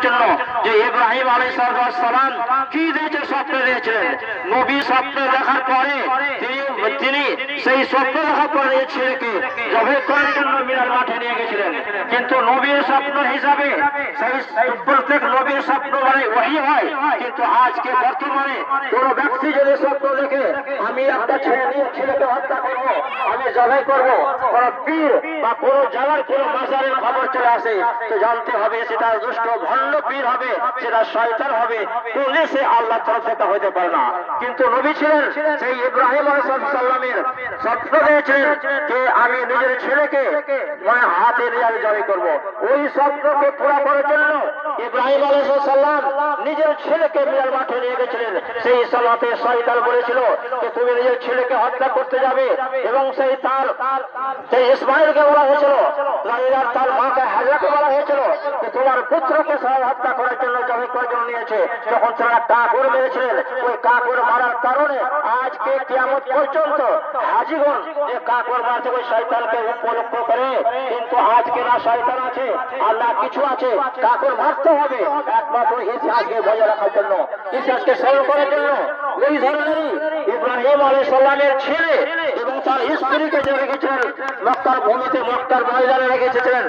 জন্য যে ইব্রাহিম আলাইহিস সালাম কি দিয়েছে, স্বপ্ন দিয়েছিলেন। নবী স্বপ্ন দেখার পরে তিনি সেই স্বপ্ন দেখার পরে ছেলেকে জবাই করার জন্য মিনার মাঠে নিয়ে গেছিলেন। কিন্তু নবীর স্বপ্ন হিসাবে সেই প্রত্যেক নবীর স্বপ্ন মানে ওহী হয়, কিন্তু আজকে বর্তমানে কোন ব্যক্তি যদি স্বপ্ন দেখে আমি একটা ছেলেকে হত্যা করবো, আমি জবাই করবো, কোন পীর বা কোন জায়গার কোন মাজারের খবর চলে আসে, তো জানতে হবে সেটা দুষ্ট ভণ্ড পীর হবে, সেটা শয়তান হবে, কোন সে আল্লাহর তরফ থেকে হইতে পারে না। কিন্তু নবী ছিলেন সেই ইব্রাহিম আলাইহিস সালামের স্বপ্ন দিয়েছিলেন যে আমি নিজের ছেলেকে মানে হাতে নিয়ে আমি জবাই করবো। ওই স্বপ্নকে পুরা করার জন্য ইব্রাহিম আলাইহিস সালাম নিজের ছেলেকে মিনার মাঠে নিয়ে গেছিলেন। সেই সালাতে শয়তান বলেছিল যে তুমি নিজের ছেলেকে হত্যা করতে যাবে, এবং সেই ইসমাইলকে বলা হয়েছিল, তার মাকে হাজরাকে বলা হয়েছিল যে তোমার পুত্রকে হত্যা করার জন্য জবাই করার জন্য নিয়েছে। যখন তারা কাকর মেরেছিলেন, ওই কাকর মারার কারণে আজকে কিয়ামত পর্যন্ত হাজিগণ যে কাকর মারছে ওই শয়তানকে উপলক্ষ করে, কিন্তু আজকে না শয়তান আছে আর না কিছু আছে, কাকর মারতে হবে একমাত্র ইতিহাসকে বজায় রাখার জন্য, ইতিহাসকে স্মরণ করার জন্য। ওই ধরনেরই ইব্রাহিম আলাইহিস সালামের ছেলে এবং তার স্ত্রীকে যে রেখেছিলেন মক্কার ভূমিতে, মক্কার ময়দানে রেখেছিলেন।